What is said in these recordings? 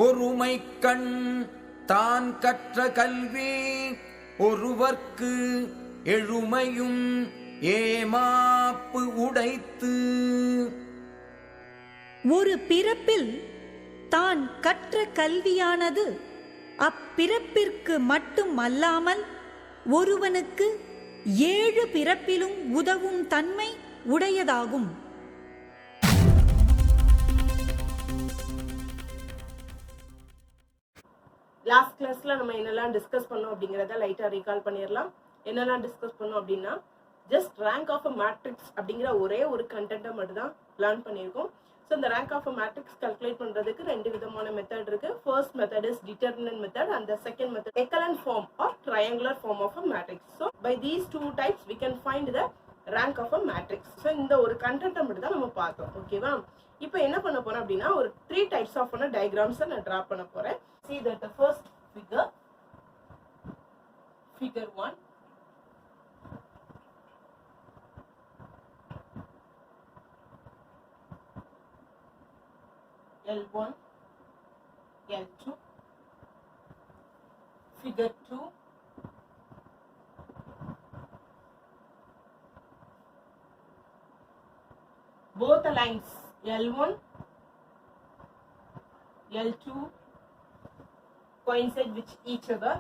ஒருமை கண் தான் கற்ற கல்வி ஒருவர்க்கு எழுமையும் ஏமாப்பு உடைத்து. ஒரு பிறப்பில் தான் கற்ற கல்வியானது அப்பிறப்பிற்கு மட்டும் அல்லாமல் ஒருவனுக்கு 7 பிறப்பிலும் உதவும் தன்மை உடையதாகும். லாஸ்ட் கிளாஸ்ல நம்ம என்னெல்லாம் டிஸ்கஸ் பண்ணோம் அப்படிங்கறத லைட்டா ரீகால் பண்ணிடலாம். என்னெல்லாம் டிஸ்கஸ் பண்ணோம் அப்படின்னா, just rank of a matrix அப்படிங்கிற ஒரே ஒரு கண்டென்ட்டை மட்டும் தான் லேர்ன் பண்ணியிருக்கோம். ஸோ இந்த rank of a matrix calculate பண்றதுக்கு 2 விதமான மெத்தட் இருக்கு. First method is determinant method and the second method echelon form or triangular form of a matrix. So by these two types we can find the rank of a matrix. So இந்த ஒரு கண்டென்ட்டை மட்டும் தான் நம்ம பார்த்தோம். ஓகேவா? இப்போ என்ன பண்ண போறோம் அப்படின்னா, ஒரு 3 types of diagrams நான் டிரா பண்ண போறேன். See that the first figure 1, L1, L2, figure 2, both the lines L1, L2 coincide with each other,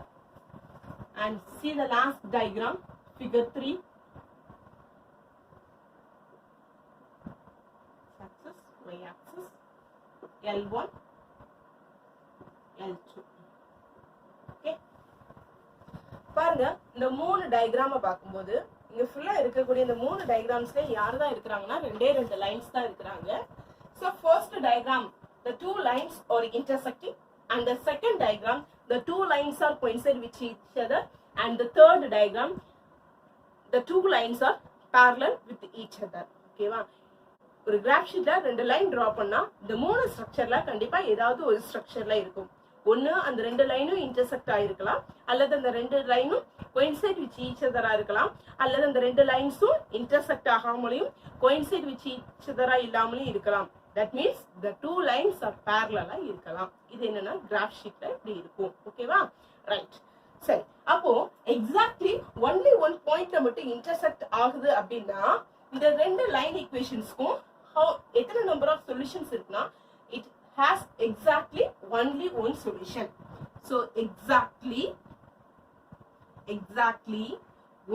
and see the last diagram, figure 3, axis, y axis, L1, L2. Okay, பாருங்க, இந்த 3 டயகிராமை பார்க்கும்போது இங்க ஃபுல்லா இருக்கக்கூடிய இந்த 3 டயகிராம்ஸ்ல யார் தான் இருக்கிறாங்கன்னா, 2 லைன்ஸ் தான் இருக்கிறாங்க. So first diagram, the 2 lines are intersecting, and the second diagram, the 2 lines are coincide with each other, and the third diagram, the 2 lines are parallel with each other. ஓகேவா? ஒரு கிராஃப் ஷீட்ல 2 லைன் டிரா பண்ணா இந்த 3 ஸ்ட்ரக்சர்ல கண்டிப்பா ஏதாவது ஒரு ஸ்ட்ரக்சர்ல இருக்கும். ஒண்ணு அந்த 2 லைனும் இன்டர்செக்ட் ஆயிருக்கலாம், அல்லது அந்த 2 லைனும் கோயின்சைட் வித் ஈச் அதரா இருக்கலாம், அல்லது அந்த 2 லைன்ஸும் இன்டர்செக்ட் ஆகாமலையும் கோயின்சைட் வித் ஈச் அதரா இல்லாமலும் இருக்கலாம். That means the 2 lines are parallel இருக்கலாம். இது என்னன்னா கிராஃப் ஷீட்ல இப்படி இருக்கும். ஓகேவா? ரைட். சரி, அப்போ எக்ஸாக்ட்லி ஒன்லி ஒன் பாயிண்ட்ல மட்டும் இன்டர்செக்ட் ஆகுது அப்படின்னா இந்த 2 லைன் ஈக்குவேஷன்ஸ்க்கும் எத்தனை நம்பர் ஆஃப் சொல்யூஷன்ஸ் இருக்குன்னா, it has exactly only one solution. So exactly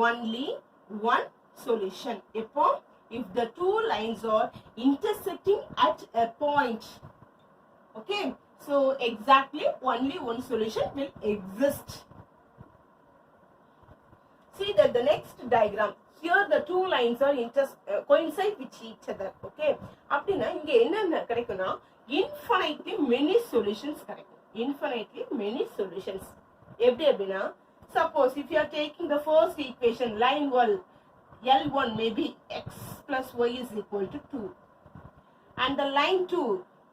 only one solution. எப்போ? If the 2 lines are intersecting at a point. Okay, so exactly only one solution will exist. See that the next diagram, here the 2 lines are coincide with each other. Okay, அப்படினா இங்க என்ன கிடைக்கும்னா, infinitely many solutions கிடைக்கும். Infinitely many solutions. எப்படி அப்படினா, suppose if you are taking the first equation, line L1 may be x plus y is equal to 2, and the line 2,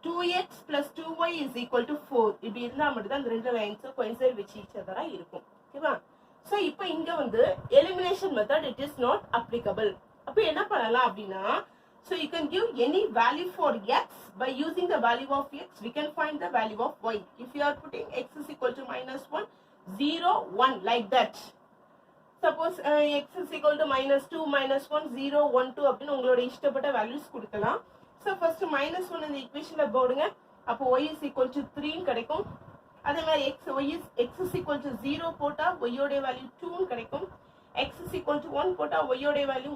2x plus 2y is equal to 4. இப்படி இருந்தா மட்டும் தான் இந்த 2 lines coincide with each other இருக்கும். ஓகேவா? So இப்போ இங்க elimination method it is not applicable. அப்ப என்ன பண்ணலாம் அப்படினா, so you can give any value for x. By using the value of x we can find the value of y. If you are putting x is equal to -1, 0, 1 like that. Suppose x is equal to -2, -1, 0, 1, 2 அப்படின்னு உங்களோட இஷ்டப்பட்ட values கொடுக்கலாம். So first -1 இந்த ஈக்குவேஷன்ல போடுங்க. அப்போ y is equal to 3 கிடைக்கும். அதே மாதிரி x is equal to 0 போட்டா y ஓட வேல்யூ 2 கிடைக்கும். x is equal to 1 போட்டா y ஓட வேல்யூ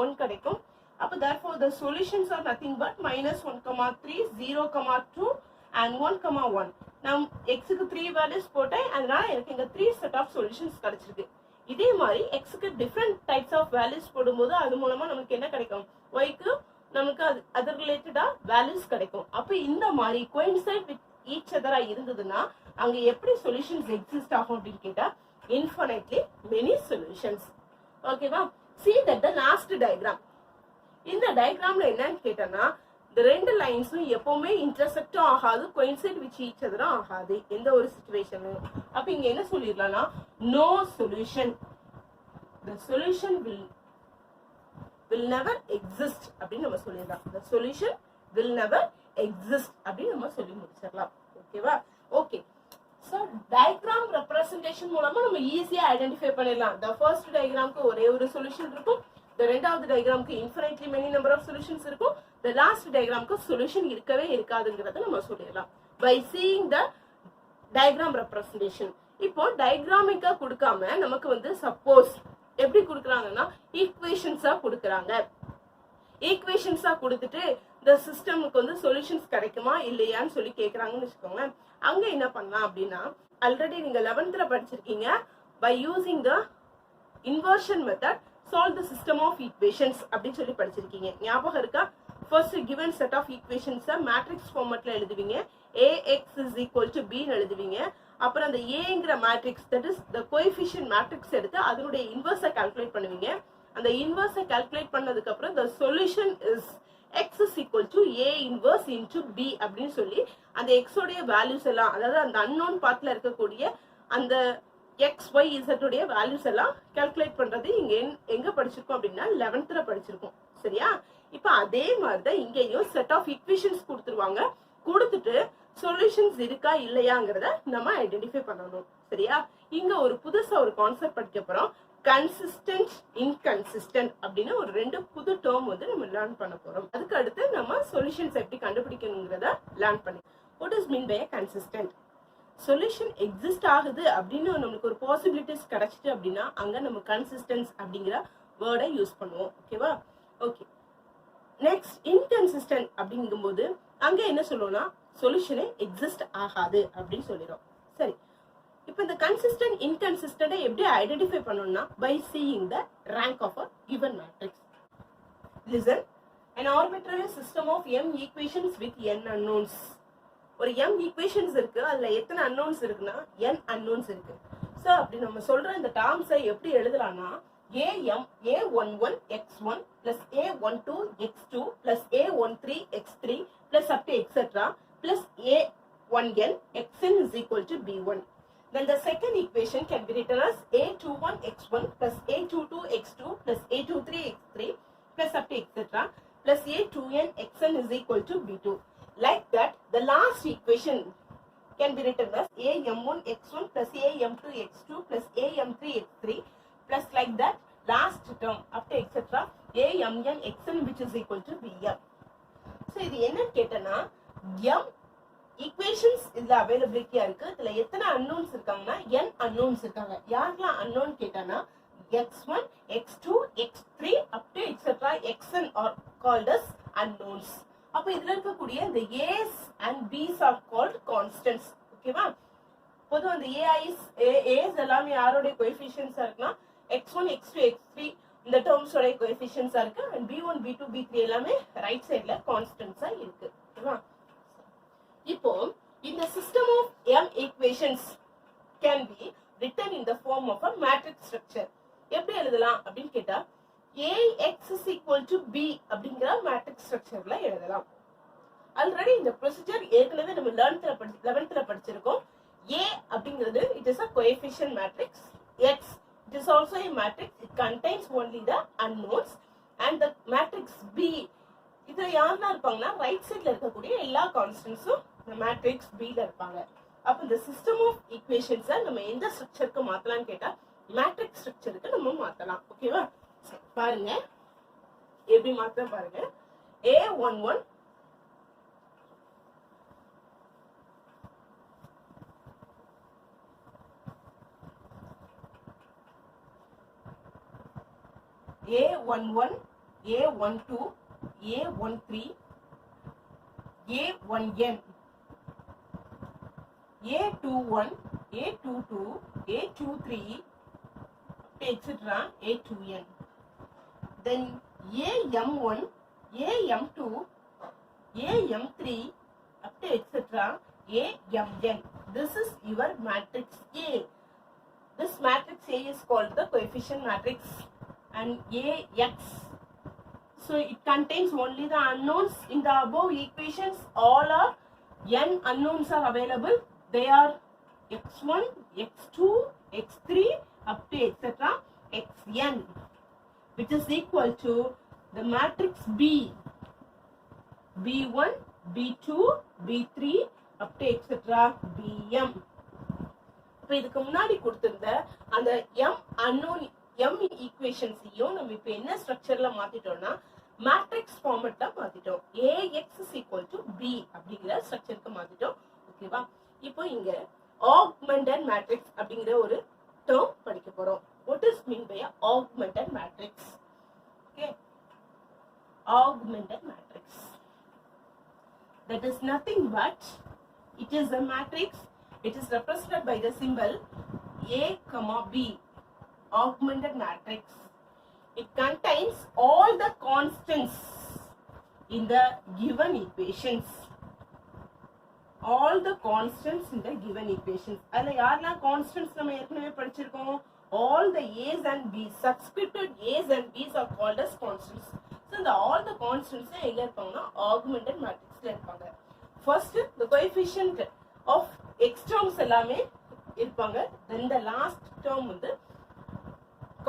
1 கிடைக்கும். அப்ப therefore the solutions are nothing but -1, 3, 0, 2 and 1, 1. நான் x க்கு 3 values போட்டேன், அதனால எனக்கு இங்க 3 set of solutions கிடைச்சிருக்கு. இதே மாதிரி x க்கு different types of values போடும்போது அது மூலமா நமக்கு என்ன கிடைக்கும், y க்கு நமக்கு அது ரிலேட்டடா values கிடைக்கும். அப்ப இந்த மாதிரி coincide with each other இருந்ததுன்னா அங்க எப்படி solutions exist ஆகும் அப்படின்னு கேட்டா, infinitely many solutions. ஓகேவா? See that the last diagram. இந்த டயகிராம்ல என்னன்னு கேட்டனா, இந்த 2 லைன்ஸும் எப்பவுமே இன்டர்செக்டும் ஆகாது, coincide with each other ஆகாது எந்த ஒரு சிச்சுவேஷன்லயும். அப்ப இங்க என்ன சொல்லிரலாம்னா, no solution, the solution will never exist அப்படி நம்ம சொல்லிடலாம். The solution will never exist அப்படி நம்ம சொல்லி முடிச்சிடலாம். ஓகேவா? டயக்ராம் ரெப்ரசன்டேஷன் மூலமா நம்ம ஈஸியா ஐடென்டிஃபை பண்ணிடலாம். the first டயக்ராம்க்கு ஒரே ஒரு சொல்யூஷன் இருக்கும், the ரெண்டாவது டயக்ராம்க்கு infinitely many number of solutions இருக்கும், the last டயக்ராம்க்கு சொல்யூஷன் இருக்கவே இருக்காதுங்கறத நம்ம சொல்லிடலாம் by seeing the diagram representation. இப்போ டயக்ராமிக்கா கொடுக்காம நமக்கு வந்து சப்போஸ் எப்படி கொடுக்குறாங்கன்னா ஈக்குவேஷன்ஸா கொடுக்குறாங்க. ஈக்குவேஷன்ஸா கொடுத்துட்டு இந்த சிஸ்டமுக்கு வந்து சொல்யூஷன்ஸ் கிடைக்குமா இல்லையான்னு சொல்லி கேக்குறாங்கன்னு வச்சுக்கோங்களேன். அங்க என்ன பண்ணலாம் அப்படின்னா, ஆல்ரெடி நீங்க 11th படிச்சிருக்கீங்க, by using the inversion method solve the system of equations அப்படின்னு சொல்லி படிச்சிருக்கீங்க. ஞாபகம் இருக்கா? first given set of equations matrix ஃபார்மட்ல எழுதுவீங்க, ax is equal to b ன்னு எழுதுவீங்க. அப்புறம் அந்த aங்கிற matrix, that is the coefficient matrix எடுத்து அதனுடைய இன்வர்ஸை கால்குலேட் பண்ணுவீங்க. அந்த இன்வர்ஸை கால்குலேட் பண்ணதுக்கு அப்புறம் the solution is x is equal to a inverse into b அப்படின்னு சொல்லி அந்த x உடைய வேல்யூஸ் எல்லாம், அதாவது அந்த அன்னோன் பார்ட்ல இருக்கக்கூடிய அந்த x y z உடைய வேல்யூஸ் எல்லாம் கால்குலேட் பண்றது இங்க எங்க படிச்சிருக்கோம் அப்படின்னா 11th படிச்சிருக்கோம். சரியா? இப்ப அதே மாதிரி தான் இங்கேயும் செட் ஆஃப் ஈக்குவேஷன்ஸ் கொடுத்துருவாங்க, கொடுத்துட்டு சொல்யூஷன்ஸ் இருக்கா இல்லையாங்கிறத நம்ம ஐடென்டிஃபை பண்ணணும். சரியா? இங்க ஒரு புதுசா ஒரு கான்செப்ட் படிக்க போறோம், கன்சிஸ்டன்ட் இன்கன்சிஸ்டன்ட் அப்படின்னு ஒரு 2 புது டேர்ம் வந்து நம்ம லேர்ன் பண்ண போறோம். அதுக்கு அடுத்து நம்ம சொல்யூஷன்ஸ் எப்படி கண்டுபிடிக்கணுங்கிறத லேர்ன் பண்ணி, what is mean by consistent? Solution exist ஆகுது அப்படின்னு நமக்கு ஒரு பாசிபிலிட்டிஸ் கிடைச்சிட்டு அப்படின்னா அங்க நம்ம கன்சிஸ்டன்ஸ் அப்படிங்கிற வேர்டை யூஸ் பண்ணுவோம். ஓகேவா? ஓகே. நெக்ஸ்ட் இன்கன்சிஸ்டன்ட் அப்படிங்கும்போது அங்க என்ன சொல்லுவோம்னா சொல்யூஷனே எக்ஸிஸ்ட் ஆகாது அப்படின்னு சொல்லிடும். சரி, இப்போ இந்த கன்சிஸ்டன்ட் இன்கன்சிஸ்டன்ட் எப்படி ஐடென்டிஃபை பண்ணணும்னா by seeing the rank of a given matrix. Listen, an arbitrary system of m equations with n unknowns. ஒரு m equations இருக்கு, அதுல எத்தனை unknowns இருக்குன்னா n unknowns இருக்கு. சோ அப்படி நம்ம சொல்ற இந்த டேர்ம்ஸை எப்படி எழுதலாம்னா a11 x1 plus a12 x2 plus a13 x3 plus up to etc plus a1n xn is equal to b1. Then the second equation can be written as a21 x1 plus a22 x2 plus a23 x3 plus up to etc plus a2n xn is equal to b2. Like that, the last equation can be written as am1 x1 plus am2 x2 plus am3 x3 plus like that last term up to etc amn xn which is equal to bm. So இது என்ன கேட்டனா m equations இதுல அவைலபிலிட்டியா இருக்கு, இதுல எத்தனை unknowns இருக்காங்கன்னா n unknowns இருக்காங்க. யாரெல்லாம் unknown கேட்டானா x1 x2 x3 up to etc xn are called as unknowns. அப்ப இதுல இருக்கக்கூடிய இந்த a's and b's are called constants. ஓகேவா? பொதுவா அந்த a's எல்லாமே யாரோட கோஎஃபிஷியன்ட்ஸா இருக்குன்னா x1 x2 x3 இந்த டேர்ம்ஸ் ஓட கோஎஃபிஷியன்ட்ஸா இருக்கு, and b1 b2 b3 எல்லாமே ரைட் சைடுல கான்ஸ்டன்ட்ஸா இருக்கு. ஓகேவா? இப்போ இந்த system of m equations can be written in the form of a matrix structure. எப்படி எழுதலாம் அப்படின்னு கேட்டா ax is equal to b அப்படிங்கிற மேட்ரிக்ஸ் ஸ்ட்ரக்சர்ல எழுதலாம். ஆல்ரெடி இந்த ப்ரொசீஜர் ஏற்கனவே நம்ம 11th படிச்சிருக்கோம். a அப்படிங்கிறது it is a coefficient matrix, x it is also a matrix, it contains only the unknowns, and the matrix b இதுல யாரெல்லாம் இருப்பாங்கன்னா ரைட் சைட்ல இருக்கக்கூடிய எல்லா கான்ஸ்டன்ட்ஸும் இந்த மேட்ரிக்ஸ் b ல இருப்பாங்க. அப்ப இந்த சிஸ்டம் ஆஃப் ஈக்குவேஷன்ஸை நம்ம எந்த ஸ்ட்ரக்சருக்கு மாத்தலாம்னு கேட்டா மேட்ரிக்ஸ் ஸ்ட்ரக்சருக்கு நம்ம மாத்தலாம். ஓகேவா? பாருங்க எப்படி மாத்தலாம் பாருங்க. a11 a11 a12 a13 a1n a21 a22 a23 etc a2n. Then am1 am2 am3 up to etc amn. This is your matrix A. This matrix A is called the coefficient matrix, and ax, so it contains only the unknowns. In the above equations all are n unknowns are available. They are x1 x2 x3 up to etc xn, which is equal to the matrix b, b1 b2 b3 up to etc bm. இப்ப இதுக்கு முன்னாடி கொடுத்திருந்த அந்த m unknown m ஈக்குவேஷன்ஸையும் நம்ம இப்ப என்ன ஸ்ட்ரக்சர்ல மாத்திட்டோம்னா matrix ஃபார்மட்ல மாத்திட்டோம். ax is equal to b அப்படிங்கிற ஸ்ட்ரக்சருக்கு மாத்திட்டோம். ஓகேவா? இப்போ இங்க augmented matrix அப்படிங்கிற ஒரு டேர்ம் படிக்க போறோம். what is mean by augmented matrix? Okay, augmented matrix, that is nothing but it is a matrix. It is represented by the symbol a comma b. Augmented matrix, it contains all the constants in the given equations. All the constants in the given equations. அதுல யாரெல்லாம் constants நம்ம ஏற்கனவே படிச்சிருக்கோம்? All the a's and b's, subscripted a's and b's are called as constants. So the all the constants எங்க இருப்பாங்கன்னா augmented matrixல இருப்பாங்க. First the coefficient of x terms எல்லாமே இருப்பாங்க. Then the last term வந்து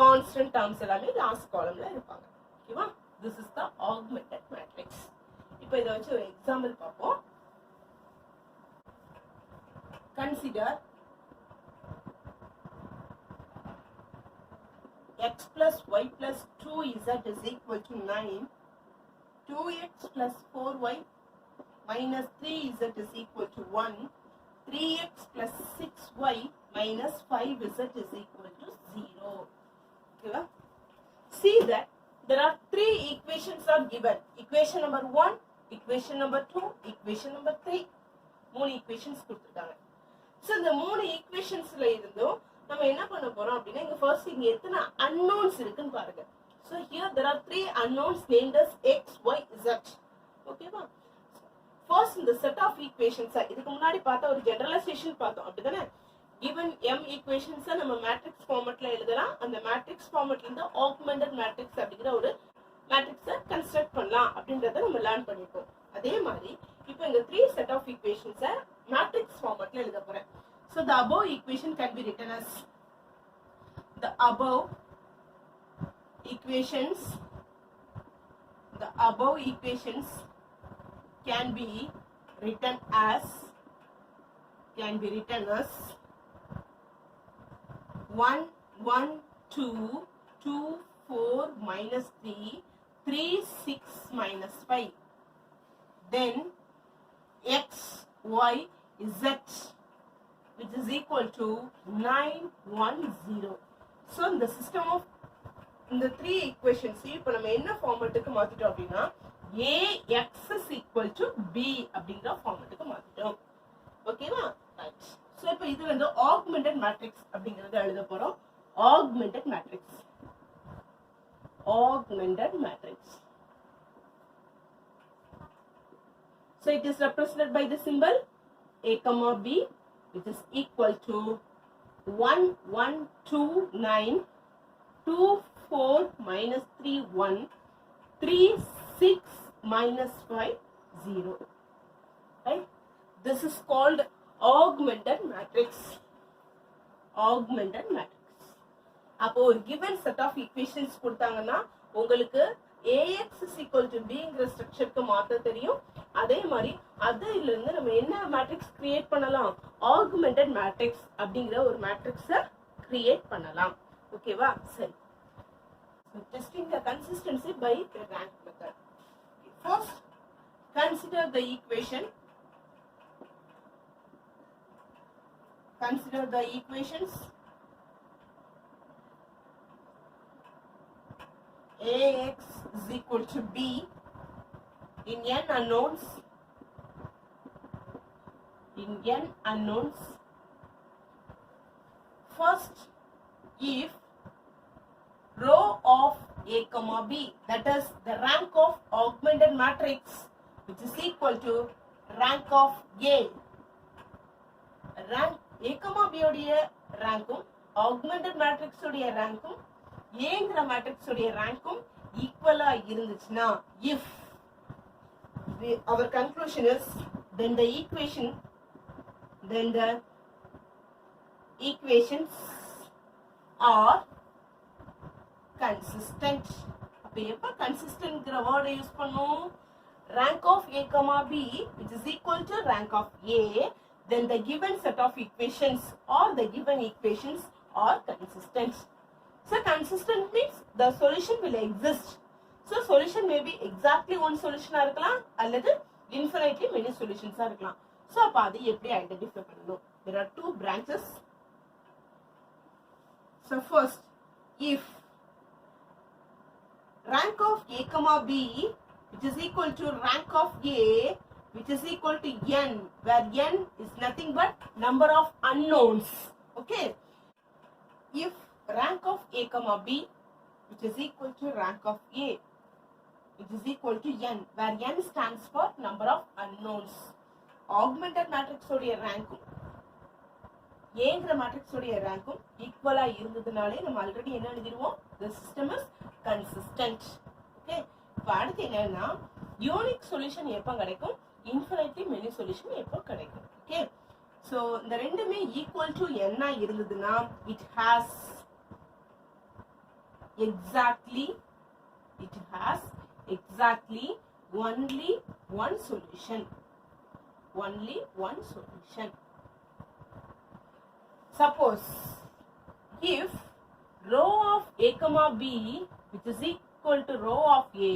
constant terms எல்லாமே last columnல இருப்பாங்க. ஓகேவா? This is the augmented matrix. இப்போ இத வச்சு ஒரு எக்ஸாம்பிள் பார்ப்போம். Consider x plus y plus 2z is equal to 9. 2x plus 4y minus 3z is equal to 1. 3x plus 6y minus 5z is equal to 0. Okay? See that there are three equations are given. Equation number 1, equation number 2, equation number 3. மூணு equations கொடுத்திருக்காங்க. So இந்த மூணு equationsல இருந்தும் நம்ம என்ன பண்ண போறோம் அப்படின்னா இங்க first இங்க எத்தனை unknowns இருக்குன்னு பாருங்க. So here there are three unknowns named as x, y, z. ஓகேவா? First இந்த set of equations இதுக்கு முன்னாடி பார்த்த ஒரு generalization பார்த்தோம் அப்படிதானே? given m equations நம்ம மேட்ரிக்ஸ் ஃபார்மட்ல எழுதலாம். அந்த மேட்ரிக்ஸ் ஃபார்மட்ல இருந்து augmented matrix அப்படிங்கிற ஒரு மேட்ரிக்ஸை கன்ஸ்ட்ரக்ட் பண்ணலாம் அப்படின்றத நம்ம லேர்ன் பண்ணிருக்கோம். அதே மாதிரி இப்போ இந்த three set of equations matrix ஃபார்மட்ல எழுத போறேன். So the above equation can be written as the above equations can be written as 1 1 2 2 4 minus 3 3 6 minus 5. Then x y z which is equal to 9 1 0. So in the system of இந்த three equations இப்போ நம்ம என்ன ஃபார்மட்டுக்கு மாத்திட்டோம் அப்படின்னா ax is equal to b அப்படிங்கிற ஃபார்மட்டுக்கு மாத்திட்டோம். ஓகேவா? Right. So இப்போ இது வந்து augmented matrix அப்படிங்கறத எழுத போறோம். augmented matrix. So it is represented by the symbol a comma b, which is equal to 1 1 2 9 2 4 minus 3 1 3 6 minus 5 0. Right? This is called augmented matrix. அப்போ ஒரு given set of equations கொடுத்தாங்கன்னா உங்களுக்கு ax is equal to b ங்கிற ஸ்ட்ரக்சருக்கு மாத்த தெரியும். அதே மாதிரி அதுல இருந்து நம்ம என்ன மேட்ரிக்ஸ் கிரியேட் பண்ணலாம்? augmented matrix அப்படிங்கிற ஒரு மேட்ரிக்ஸ கிரியேட் பண்ணலாம். ஓகேவா? சரி. So testing the consistency by the rank method. First, consider the equation. Consider the equations. Ax is equal to b in n unknowns. First, if row of a comma b, that is the rank of augmented matrix, which is equal to rank of a. Rank a comma b உடைய rankum augmented matrix உடைய rankum ஏங்கிற matrix உடைய rankum ஈக்குவலா இருந்துச்சுன்னா, if our conclusion is then the equations are consistent. அப்ப எப்ப கன்சிஸ்டன்ட்ங்கிற வேர்டை use பண்ணும்? rank of a comma b which is equal to rank of a, then the given set of equations or the given equations are consistent. So consistent means the solution will exist. So solution may be exactly one solution ஆ இருக்கலாம் அல்லது infinitely many solutions ஆ இருக்கலாம். So அப்ப அதை எப்படி identify பண்ணணும்? There are two branches. So first, if rank of a comma b which is equal to rank of a which is equal to n, where n is nothing but number of unknowns. Okay. If rank of a comma b which is equal to rank of a which is equal to n, where n stands for number of unknowns. Augmented matrix உடைய ரேங்கும் ஏங்கிற matrix உடைய ரேங்கும் ஈக்குவலா இருந்ததுனாலே நம்ம already என்ன எழுதிடுவோம்? the system is consistent. Okay, இப்போ அடுத்து என்னன்னா unique solution எப்போ கிடைக்கும், இன்ஃபினிட்லி மெனி சொல்யூஷன் எப்போ கிடைக்கும். ஓகே, ஸோ இந்த ரெண்டுமே ஈக்குவல் டு என்ன இருந்ததுன்னா it has exactly only one solution. Suppose if row of a comma b which is equal to row of a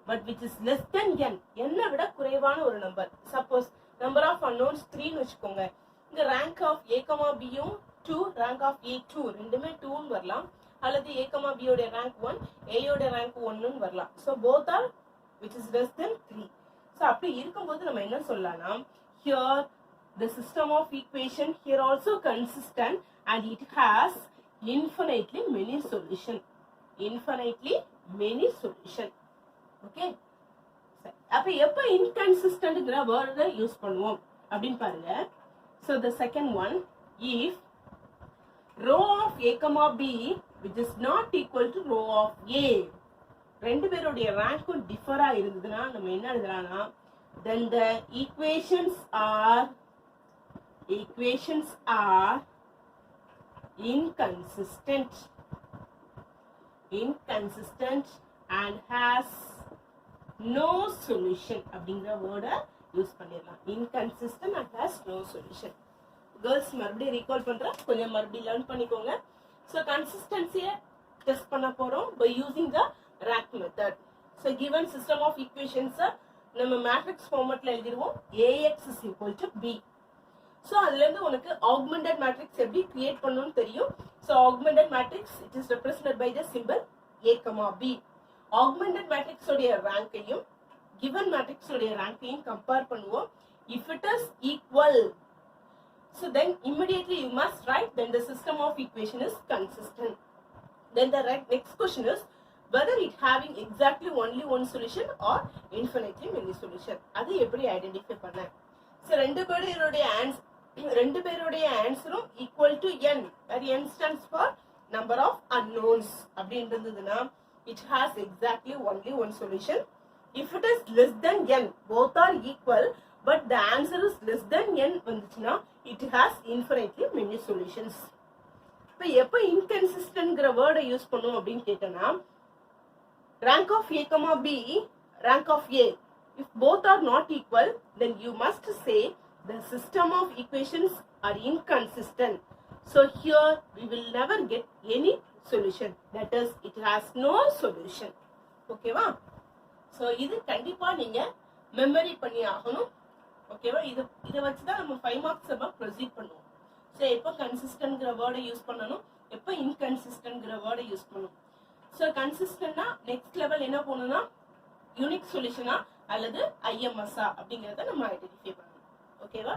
but which is less than n, n விட குறைவான ஒரு number, suppose number of unknowns 3 னு வெச்சுக்கோங்க. இந்த rank of a comma b யும் 2, rank of a 2 ரெண்டுமே 2 னு வரலாம், அல்லது a comma b உடைய rank 1, a உடைய rank 1 னு வரலாம். So both are which is less than 3. So அப்படி இருக்கும்போது நம்ம என்ன சொல்லலாம்னா, here the system of equation here also consistent and it has infinitely many solution. Okay, அப்ப எப்ப inconsistentங்கற word யூஸ் பண்ணுவோம் அப்படினு பாருங்க. So the second one, if row of a comma b which is not equal to row of a, ரெண்டு பேருடைய ரேங்க்கும் டிஃபரா இருந்ததுன்னா நம்ம என்ன எழுதலாம்னா, then the equations are inconsistent and has no solution அப்படிங்கிற வேர்டை யூஸ் பண்ணிடலாம். inconsistent and has no solution. Girls மறுபடியும் recall பண்றேன், கொஞ்சம் மறுபடியும் லேர்ன் பண்ணிக்கோங்க. So consistency டெஸ்ட் பண்ண போறோம் by using the rank method. So given system of equations நம்ம matrix ஃபார்மட்ல எழுதிடுவோம் ax is equal to b. So அதுல இருந்து உனக்கு augmented matrix எப்படி கிரியேட் பண்ணனும்னு தெரியும். So augmented matrix it is represented by the symbol a comma b. Augmented matrix உடைய ரேங்கையும் given matrix உடைய ரேங்கையும் compare பண்ணுவோம். If it is equal, so then immediately you must write then the system of equation is consistent. Then the next question is whether it having exactly only one solution or infinitely many solution. அது எப்படி identify பண்ண? So ரெண்டு பேருடைய ஆன்சரும் equal to n, where n stands for number of unknowns அப்படின்றதுனா it has exactly only one solution. If it is less than n, both are equal but the answer is less than n வந்துச்சுனா it has infinitely many solutions. இப்போ எப்ப inconsistentங்கற வேர்டை use பண்ணுவோம் அப்படினு கேட்டனா, rank of a comma b, rank of a, if both are not equal then you must say the system of equations are inconsistent. So here we will never get any solution, that is it has no solution. Okay va? So இது கண்டிப்பா நீங்க memory பண்ணி ஆகணும். Okay va? இத வச்சு தான் நம்ம 5 marks நம்ம ப்ரொசீட் பண்ணுவோம். So எப்ப கன்சிஸ்டன்ட்ங்கற வேர்டை யூஸ் பண்ணனும், எப்ப இன்கன்சிஸ்டன்ட்ங்கற வேர்டை யூஸ் பண்ணனும். So கன்சிஸ்டன்ட்னா நெக்ஸ்ட் லெவல் என்ன பண்ணனும்னா யூனிக் சொல்யூஷனா அல்லது IMS அப்படிங்கறத நம்ம ஐடென்டிஃபை பண்ணணும். ஓகேவா?